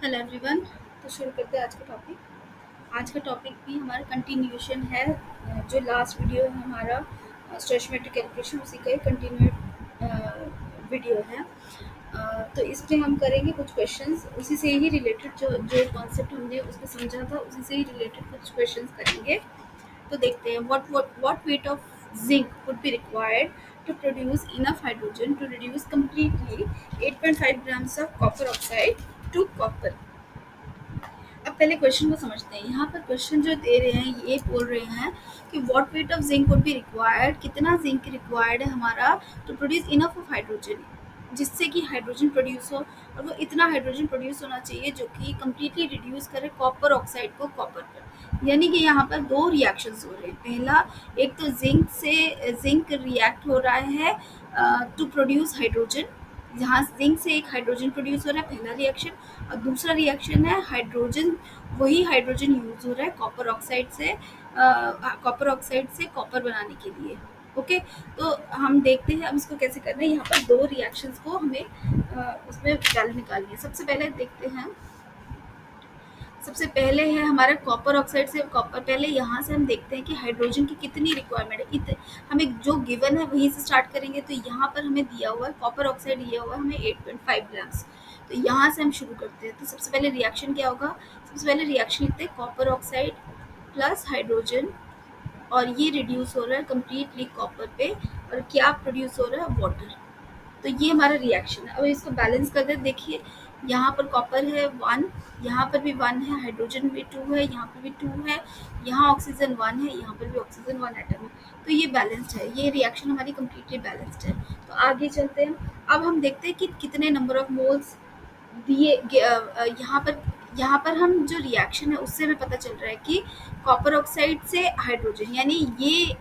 Hello everyone. तो शुरू करते हैं आज का टॉपिक। आज का टॉपिक भी हमारा कंटिन्यूएशन है। जो लास्ट वीडियो है हमारा स्टेशमेट्रिक कैलकुलेशन, उसी का एक कंटिन्यूड वीडियो है। तो इसमें हम करेंगे कुछ क्वेश्चंस उसी से ही रिलेटेड, जो जो कॉन्सेप्ट हमने उसमें समझा था उसी से ही रिलेटेड कुछ क्वेश्चंस करेंगे। तो देखते हैं what weight of zinc would be required to produce enough hydrogen to reduce completely 8.5 grams of copper oxide to copper। अब पहले क्वेश्चन को समझते हैं। यहाँ पर क्वेश्चन जो दे रहे हैं ये बोल रहे हैं कि what weight of zinc would be required, कितना जिंक रिक्वायर्ड है हमारा to produce enough of hydrogen, जिससे कि हाइड्रोजन प्रोड्यूस हो। और वो इतना हाइड्रोजन प्रोड्यूस होना चाहिए जो कि कम्प्लीटली रिड्यूस करे कॉपर ऑक्साइड को कॉपर पर। यानी कि यहाँ पर दो रिएक्शंस हो रहे हैं। पहला, एक तो जिंक रिएक्ट हो रहा है टू प्रोड्यूस हाइड्रोजन, जहाँ जिंक से एक हाइड्रोजन प्रोड्यूस हो रहा है, पहला रिएक्शन। और दूसरा रिएक्शन है हाइड्रोजन, वही हाइड्रोजन यूज हो रहा है कॉपर ऑक्साइड से कॉपर बनाने के लिए। ओके, तो हम देखते हैं अब इसको कैसे करना है। यहाँ पर दो रिएक्शंस को हमें उसमें वैल्यू निकालनी है। सबसे पहले देखते हैं, सबसे पहले है हमारा कॉपर ऑक्साइड से कॉपर। पहले यहाँ से हम देखते हैं कि हाइड्रोजन की कितनी रिक्वायरमेंट है। हमें जो गिवन है वहीं से स्टार्ट करेंगे। तो यहाँ पर हमें दिया हुआ है कॉपर ऑक्साइड, दिया हुआ है हमें 8.5 ग्राम्स। तो यहाँ से हम शुरू करते हैं। तो सबसे पहले रिएक्शन क्या होगा, सबसे पहले रिएक्शन लिखते हैं कॉपर ऑक्साइड प्लस हाइड्रोजन, और ये रिड्यूस हो रहा है कम्प्लीटली कॉपर पे। और क्या प्रोड्यूस हो रहा है, वाटर। तो ये हमारा रिएक्शन है। अब इसको बैलेंस कर दे। देखिए यहाँ पर कॉपर है 1, यहाँ पर भी 1 है, हाइड्रोजन भी 2 है, यहाँ पर भी 2 है, यहाँ ऑक्सीजन 1 है, यहाँ पर भी ऑक्सीजन 1 एटम है। तो ये बैलेंस्ड है, ये रिएक्शन हमारी कम्प्लीटली बैलेंस्ड है। तो आगे चलते हैं। अब हम देखते हैं कि कितने नंबर ऑफ मोल्स दिए। यहाँ पर हम जो रिएक्शन है उससे हमें पता चल रहा है कि कॉपर ऑक्साइड से हाइड्रोजन, यानी ये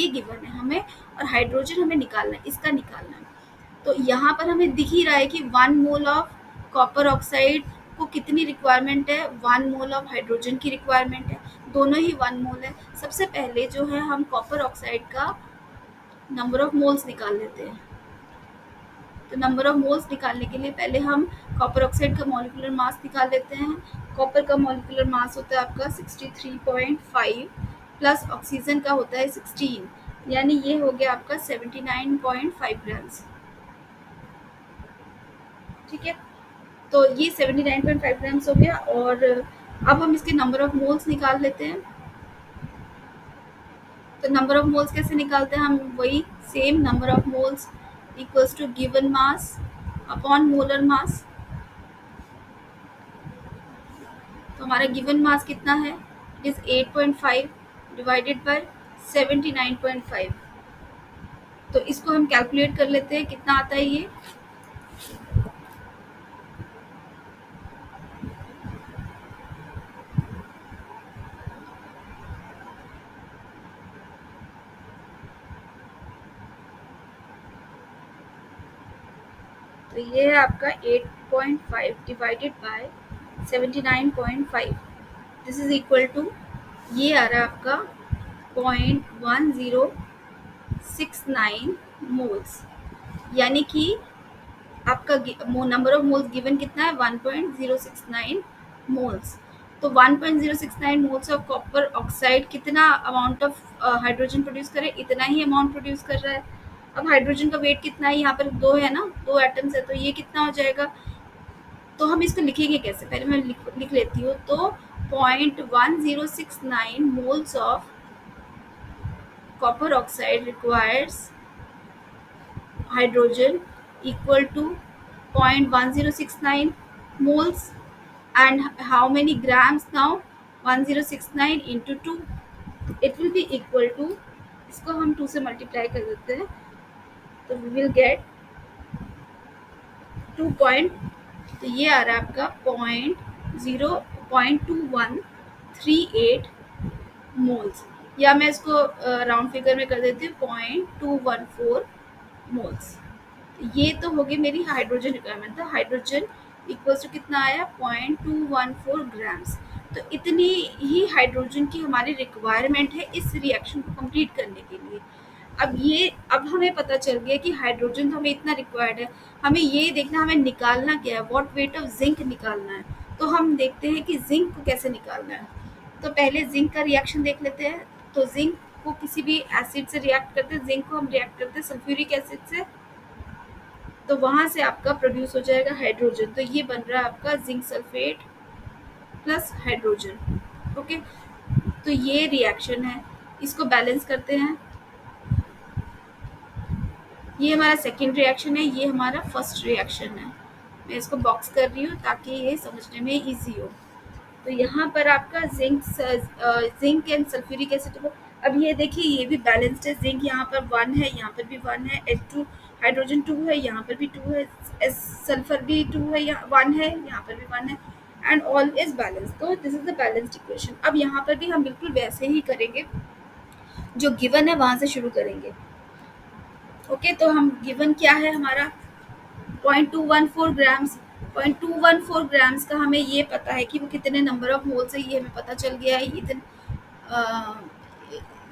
गिवन है हमें, और हाइड्रोजन हमें निकालना है, इसका निकालना है। तो यहाँ पर हमें दिख ही रहा है कि 1 मोल ऑफ कॉपर ऑक्साइड को कितनी रिक्वायरमेंट है, 1 मोल ऑफ हाइड्रोजन की रिक्वायरमेंट है, दोनों ही 1 मोल है। सबसे पहले जो है हम कॉपर ऑक्साइड का नंबर ऑफ मोल्स निकाल लेते हैं। तो नंबर ऑफ मोल्स निकालने के लिए पहले हम कॉपर ऑक्साइड का मॉलिक्यूलर मास निकाल लेते हैं। कॉपर का मॉलिक्यूलर मास होता है आपका 63.5 प्लस ऑक्सीजन का होता है 16, यानी ये हो गया आपका 79.5 ग्राम्स। ठीक है, तो ये 79.5 ग्राम्स हो गया। और अब हम इसके नंबर ऑफ मोल्स निकाल लेते हैं। तो नंबर ऑफ मोल्स कैसे निकालते हैं हम, वही same number of moles equals to given mass upon molar mass. तो हमारा गिवन मास कितना है, इज 8.5 डिवाइडेड बाय 79.5। तो इसको हम कैलकुलेट कर लेते हैं कितना आता है ये। तो ये है आपका 8.5 divided by 79.5, this is equal to, ये आ रहा है आपका 0.1069 मोल्स। यानी कि आपका नंबर ऑफ मोल्स गिवन कितना है, 1.069 मोल्स। तो 1.069 मोल्स ऑफ कॉपर ऑक्साइड कितना अमाउंट ऑफ हाइड्रोजन प्रोड्यूस करे, इतना ही अमाउंट प्रोड्यूस कर रहा है। अब हाइड्रोजन का वेट कितना है, यहाँ पर 2 है ना, 2 एटम्स है, तो ये कितना हो जाएगा। तो हम इसको लिखेंगे कैसे, पहले मैं लिख लेती हूँ। तो 0.1069 moles of copper oxide requires hydrogen equal to 0.1069 moles, and how many grams now, 1069 into 2, it will be equal to, इसको हम 2 से मल्टीप्लाई कर देते हैं तो we will get 2 पॉइंट, तो ये आ रहा है आपका 0.2138 मोल्स, या मैं इसको राउंड फिगर में कर देती हूँ 0.214 मोल्स। ये तो होगी मेरी हाइड्रोजन रिक्वायरमेंट। था हाइड्रोजन इक्वल्स टू कितना आया, 0.214 ग्राम्स। तो इतनी ही हाइड्रोजन की हमारी रिक्वायरमेंट है इस रिएक्शन को कंप्लीट करने के लिए। अब हमें पता चल गया कि हाइड्रोजन तो हमें इतना रिक्वायर्ड है। हमें ये देखना, हमें निकालना क्या है, व्हाट वेट ऑफ जिंक निकालना है। तो हम देखते हैं कि जिंक को कैसे निकालना है। तो पहले जिंक का रिएक्शन देख लेते हैं। तो जिंक को किसी भी एसिड से रिएक्ट करते हैं, जिंक को हम रिएक्ट करते हैं सल्फ्यूरिक एसिड से, तो वहां से आपका प्रोड्यूस हो जाएगा हाइड्रोजन। तो ये बन रहा है आपका zinc sulphate plus hydrogen. Okay, तो ये रिएक्शन है, इसको बैलेंस करते हैं। ये हमारा सेकेंड रिएक्शन है, ये हमारा फर्स्ट रिएक्शन है। मैं इसको बॉक्स कर रही हूँ ताकि ये समझने में इजी हो। तो यहाँ पर आपका जिंक एंड सल्फ्यूरिक एसिड। अब ये देखिए ये भी बैलेंस्ड है, जिंक यहाँ पर 1 है, यहाँ पर भी 1 है, H2 हाइड्रोजन 2 है, यहाँ पर भी 2 है, सल्फर भी 2 है, यहाँ 1 है, यहाँ पर भी 1 है, एंड ऑल इज बैलेंस। तो this is the balanced equation. अब यहाँ पर भी हम बिल्कुल वैसे ही करेंगे, जो गिवन है वहां से शुरू करेंगे। ओके, तो हम गिवन क्या है हमारा 0.214 ग्राम्स। 0.214 ग्राम्स का हमें ये पता है कि वो कितने नंबर ऑफ मोल्स है, ये हमें पता चल गया है। इतने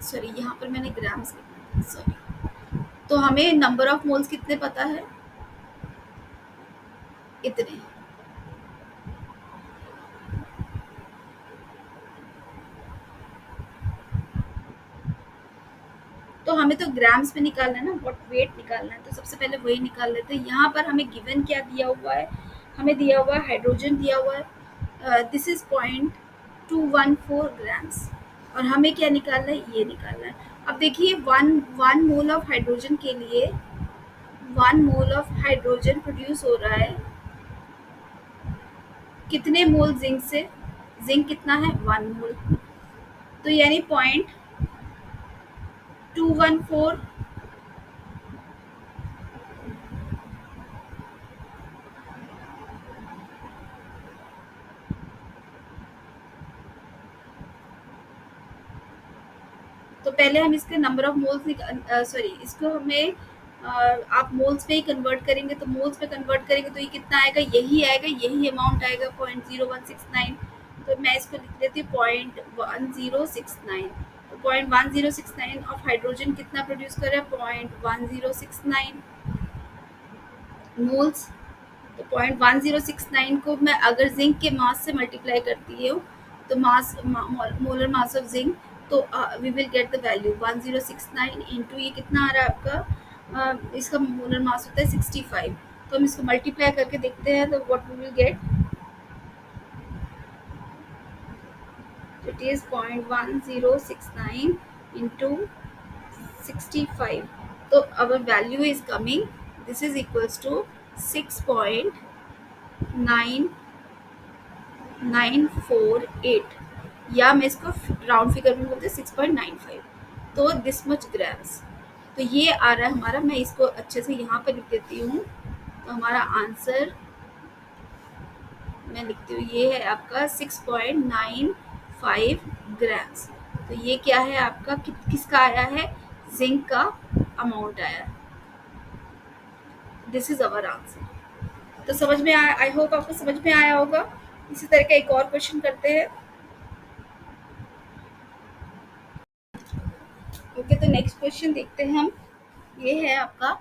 सॉरी, यहाँ पर मैंने ग्राम्स, सॉरी। तो हमें नंबर ऑफ मोल्स कितने पता है, इतने। तो हमें तो ग्राम्स में निकालना है ना, व्हाट वेट निकालना है, तो सबसे पहले वही निकाल लेते हैं। यहाँ पर हमें गिवन क्या दिया हुआ है, हमें दिया हुआ है हाइड्रोजन दिया हुआ है, दिस इज 0.214 ग्राम्स, और हमें क्या निकालना है, ये निकालना है। अब देखिए वन मोल ऑफ हाइड्रोजन के लिए 1 मोल ऑफ हाइड्रोजन प्रोड्यूस हो रहा है कितने मोल जिंक से, जिंक कितना है 1 मोल, तो यानी 0.214 तो पहले हम इसके नंबर ऑफ मोल्स सॉरी, इसको हमें आप मोल्स पे ही कन्वर्ट करेंगे, तो मोल्स पे कन्वर्ट करेंगे तो ये कितना आएगा, यही आएगा, यही अमाउंट आएगा 0.0169। तो मैं इसको लिख देती हूँ 0.1069। तो 0.1069 ऑफ हाइड्रोजन कितना प्रोड्यूस कर रहा है, 0.1069 मोल्स। तो 0.1069 को मैं अगर जिंक के मास से मल्टीप्लाई करती हूँ, तो mass molar mass of zinc, तो we will get the value 1069 into ये कितना आ रहा है आपका, इसका मोलर मास होता है 65। तो हम इसको मल्टीप्लाई करके देखते हैं, तो what we will get, it is 0.1069 into 65। तो our value is coming, this is equals to 6.9948, या मैं इसको राउंड फिगर में बोलते हैं 6.95। तो दिस मच ग्राम्स। तो ये आ रहा है हमारा, मैं इसको अच्छे से यहाँ पर लिख देती हूँ। तो हमारा आंसर मैं लिखती हूँ, ये है आपका 6.95 ग्राम्स। तो ये क्या है आपका, किसका आया है, जिंक का अमाउंट आया है। This is our answer. तो समझ में आया, आई होप आपको समझ में आया होगा। इसी तरह का एक और क्वेश्चन करते हैं। ओके, तो नेक्स्ट क्वेश्चन देखते हैं हम। ये है आपका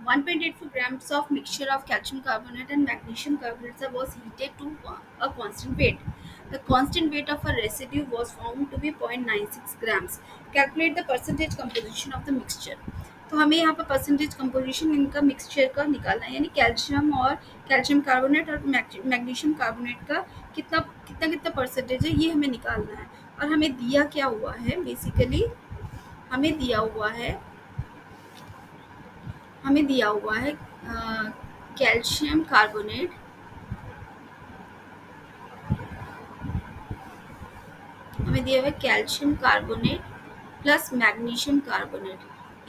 1.84 grams of mixture of calcium carbonate and magnesium carbonate was heated to a constant weight. The constant weight of a residue was found to be 0.96 grams. Calculate the percentage composition of the mixture. तो हमें यहाँ पर percentage composition इनका mixture का निकालना है, यानी calcium और कैल्शियम कार्बोनेट और मैग्नीशियम कार्बोनेट का कितना कितना कितना परसेंटेज है, ये हमें निकालना है। और हमें दिया क्या हुआ है, बेसिकली हमें दिया हुआ है कैल्शियम कार्बोनेट, हमें दिया हुआ है calcium carbonate plus magnesium carbonate.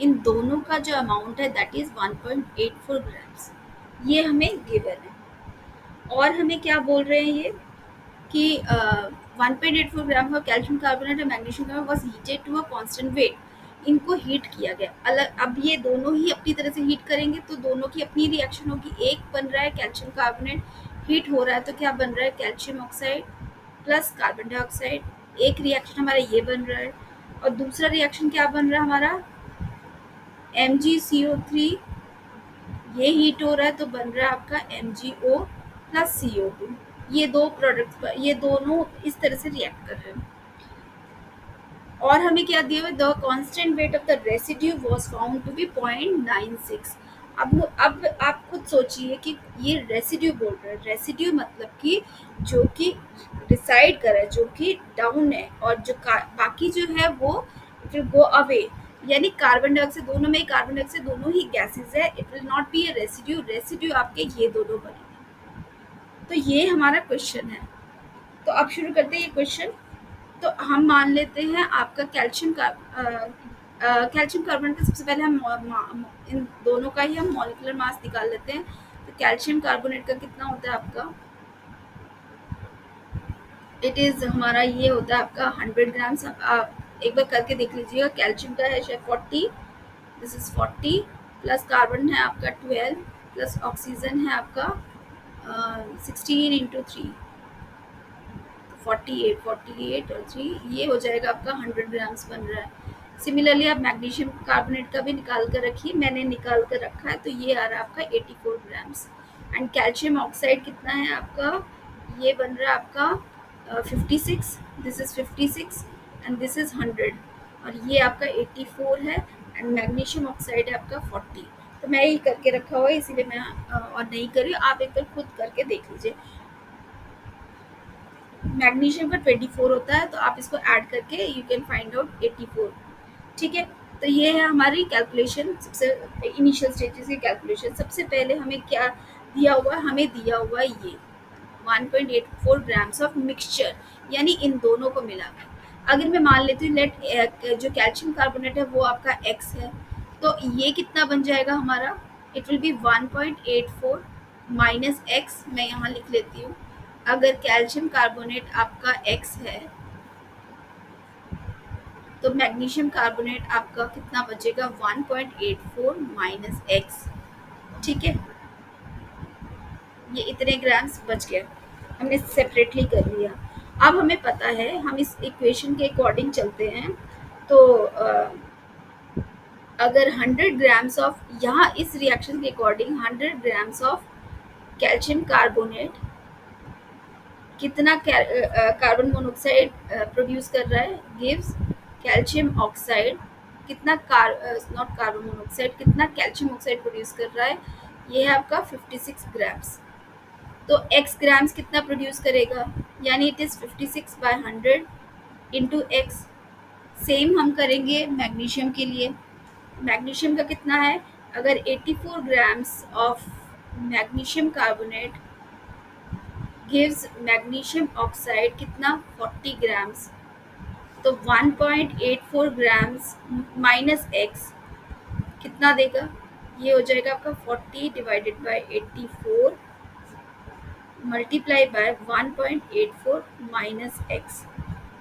इन दोनों का जो अमाउंट है दैट इज 1.84 ग्राम्स, ये हमें गिवन है। और हमें क्या बोल रहे हैं ये कि 1.84 ग्राम का कैल्शियम कार्बोनेट और magnesium carbonate was heated to a constant weight. इनको हीट किया गया अलग। अब ये दोनों ही अपनी तरह से हीट करेंगे तो दोनों की अपनी रिएक्शन होगी। एक बन रहा है कैल्शियम कार्बोनेट, हीट हो रहा है तो क्या बन रहा है, calcium oxide plus carbon dioxide. एक रिएक्शन हमारा ये बन रहा है, और दूसरा रिएक्शन क्या बन रहा है हमारा, MgCO3, ये हीट हो रहा है तो बन रहा है आपका MgO प्लस CO2। ये दो प्रोडक्ट्स पर ये दोनों इस तरह से रिएक्ट कर रहे हैं। और हमें क्या दिया हुआ है, the constant weight of the residue was found to be 0.96। अब आप खुद सोचिए कि ये रेसिड्यू बोल रहे हैं, रेसिड्यू मतलब कि जो कि डिसाइड कर रहा है, जो कि डाउन है, और जो बाकी जो है वो विल गो अवे। यानी कार्बन डाइऑक्साइड, दोनों में कार्बन डाइऑक्साइड दोनों ही गैसेस है, it will not be A residue. Residue आपके ये दोनों बनेंगे। तो ये हमारा क्वेश्चन है। तो अब शुरू करते हैं ये क्वेश्चन। तो हम मान लेते हैं आपका कैल्शियम कार्बोनेट का सबसे पहले हम इन दोनों का ही हम मॉलिक्यूलर मास निकाल लेते हैं। तो कैल्शियम कार्बोनेट का कितना होता है आपका, इट इज हमारा ये होता है आपका 100 ग्राम्स। आप एक बार करके देख लीजिएगा। कैल्शियम का है शायद 40, दिस इज 40, प्लस कार्बन है आपका 12, प्लस ऑक्सीजन है आपका 16 × 3, 48 और 3, ये हो जाएगा आपका 100 ग्राम्स बन रहा है। सिमिलरली आप मैग्नीशियम कार्बोनेट का भी निकाल कर रखिए, मैंने निकाल कर रखा है, तो ये आ रहा है आपका 84 ग्राम्स। एंड कैल्शियम ऑक्साइड कितना है आपका, ये बन रहा है आपका 56, this is 56 and this is 100, और ये आपका 84 है। एंड मैग्नीशियम ऑक्साइड है आपका 40। तो मैं ये करके रखा हुआ है, इसीलिए मैं और नहीं कर रही हूँ, आप एक बार खुद करके देख लीजिए। मैग्नीशियम का 24 होता है, तो आप इसको ऐड करके यू कैन फाइंड आउट 84। ठीक है। तो ये है हमारी कैलकुलेशन, सबसे इनिशियल स्टेजेस की कैलकुलेशन। सबसे पहले हमें क्या दिया हुआ है, हमें दिया हुआ है ये 1.84 ग्राम्स ऑफ मिक्सचर, यानी इन दोनों को मिला। अगर मैं मान लेती हूँ लेट जो कैल्शियम कार्बोनेट है वो आपका x है, तो ये कितना बन जाएगा हमारा, it will be 1.84 minus x. मैं यहाँ लिख लेती हूँ। अगर कैल्शियम कार्बोनेट आपका x है, तो मैग्नीशियम कार्बोनेट आपका कितना बचेगा, 1.84 माइनस एक्स। ठीक है, ये इतने ग्राम्स बच गए, हमने सेपरेटली कर लिया। अब हमें पता है, हम इस इक्वेशन के अकॉर्डिंग चलते हैं। तो अगर 100 ग्राम्स ऑफ, यहाँ इस रिएक्शन के according 100 grams of calcium carbonate कितना कार्बन मोनोऑक्साइड प्रोड्यूस कर रहा है, गिव्स कैल्शियम ऑक्साइड कितना नॉट कार्बन मोनोऑक्साइड, कितना कैल्शियम ऑक्साइड प्रोड्यूस कर रहा है, ये है आपका 56 ग्राम्स। तो एक्स ग्राम्स कितना प्रोड्यूस करेगा, यानी it is 56/100 into x. Same हम करेंगे मैग्नीशियम के लिए। मैग्नीशियम का कितना है, अगर 84 grams of magnesium carbonate gives magnesium oxide कितना, 40 ग्राम्स। तो 1.84 ग्राम्स माइनस एक्स कितना देगा, ये हो जाएगा आपका 40 divided by 84 multiply by 1.84 minus x.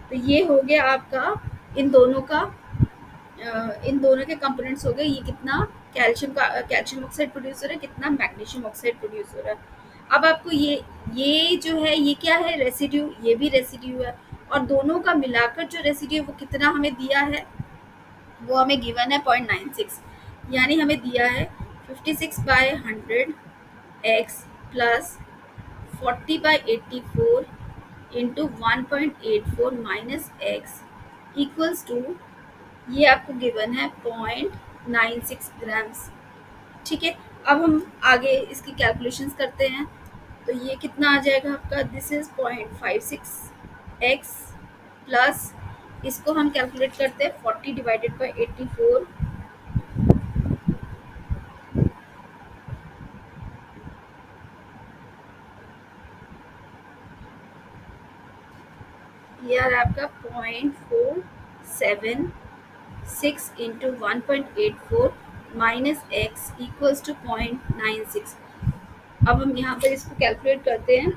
तो ये हो गया आपका इन दोनों का इन दोनों के कंपोनेंट्स हो गए। ये कितना कैल्शियम ऑक्साइड प्रोड्यूस हो रहा है, कितना मैग्नीशियम ऑक्साइड प्रोड्यूस हो रहा है। अब आपको ये जो है ये क्या है, रेसिड्यू, ये भी रेसिड्यू है, और दोनों का मिलाकर जो रेसिड्यू वो कितना हमें दिया है, वो हमें गिवन है 0.96, यानी हमें दिया है 56/100 x plus 40/84 into 1.84 minus x equals to, ये आपको गिवन है 0.96 ग्राम्स। ठीक है। अब हम आगे इसकी कैलकुलेशंस करते हैं। तो ये कितना आ जाएगा आपका, दिस इज 0.56 एक्स प्लस, इसको हम कैलकुलेट करते हैं 40 डिवाइडेड बाई 84, ये आ रहा है आपका 0.476 into 1.84 minus x equals to 0.96। अब हम यहाँ पर इसको कैलकुलेट करते हैं।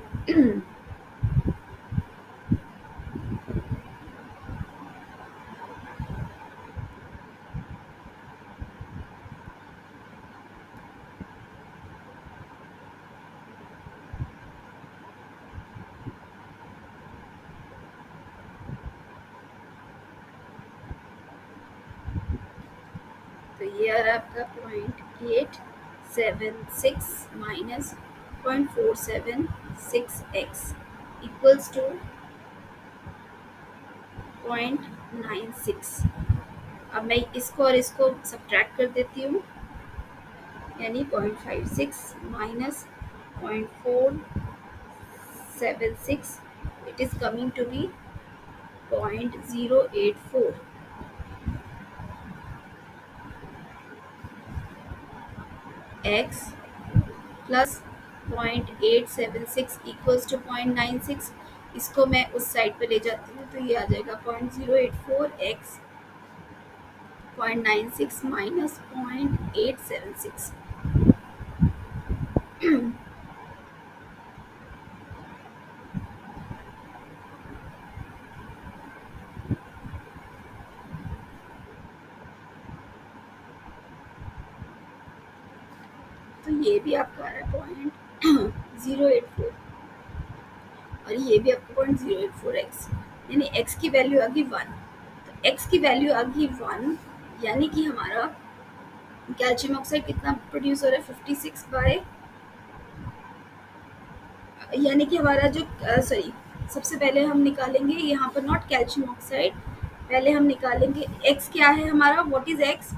तो ये आ रहा है आपका 0.876 माइनस 0.476x इक्वल्स टू 0.96। अब मैं इसको और इसको सब्ट्रैक्ट कर देती हूँ, यानी 0.56 minus 0.476, it is coming to be 0.084। x plus 0.876 equals to 0.96। इसको मैं उस साइड पे ले जाती हूँ तो ये आ जाएगा 0.084 x 0.96 माइनस 0.876। तो ये भी आपका आ रहा है 0.084 और ये भी आपका 0.084 x, यानी x की वैल्यू आ गई 1। तो x की वैल्यू आ गई 1, यानी कि हमारा कैल्शियम ऑक्साइड कितना प्रोड्यूस हो रहा है 56 बाय, यानी कि हमारा जो सॉरी, सबसे पहले हम निकालेंगे यहाँ पर नॉट कैल्शियम ऑक्साइड, पहले हम निकालेंगे x क्या है हमारा, व्हाट इज x।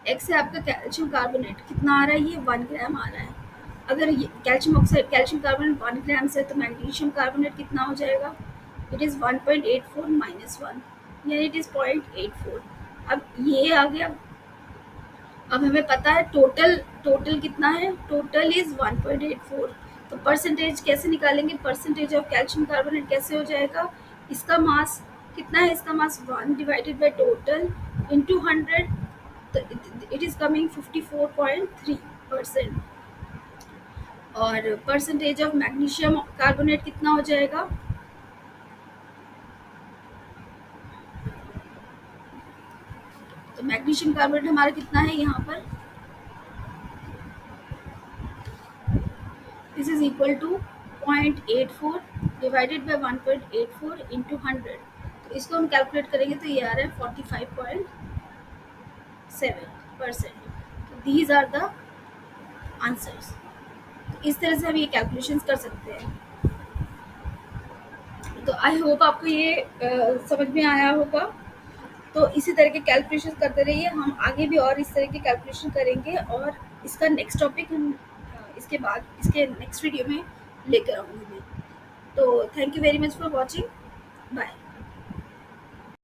x है आपका कैल्शियम कार्बोनेट, कितना आ रहा है, ये 1 ग्राम आ रहा है। अगर ये कैल्शियम ऑक्साइड कैल्शियम कार्बोनेट 1 ग्राम से, तो मैग्नीशियम कार्बोनेट कितना हो जाएगा, इट इज़ 1.84 माइनस 1, यानी इट इज़ 0.84। अब ये आ गया। अब हमें पता है टोटल टोटल कितना है, टोटल इज 1.84। तो परसेंटेज कैसे निकालेंगे, परसेंटेज ऑफ कैल्शियम कार्बोनेट कैसे हो जाएगा, इसका मास कितना है, इसका मास 1 डिवाइडेड बाय टोटल इनटू 100, तो इट इज कमिंग 54.3%। और परसेंटेज ऑफ मैग्नीशियम कार्बोनेट कितना हो जाएगा, तो मैग्नीशियम कार्बोनेट हमारा कितना है यहाँ पर, this is equal to 0.84 divided by 1.84 into 100। तो इसको हम कैलकुलेट करेंगे तो ये आ रहा है 45.7%। तो दीज आर द आंसर्स। इस तरह से हम ये कैलकुलेशंस कर सकते हैं। तो आई होप आपको ये समझ में आया होगा। तो इसी तरह के कैलकुलेशन करते रहिए, हम आगे भी और इस तरह के कैलकुलेशन करेंगे और इसका नेक्स्ट टॉपिक हम इसके बाद इसके नेक्स्ट वीडियो में लेकर आऊँगी मैं। तो thank you very much for watching, bye.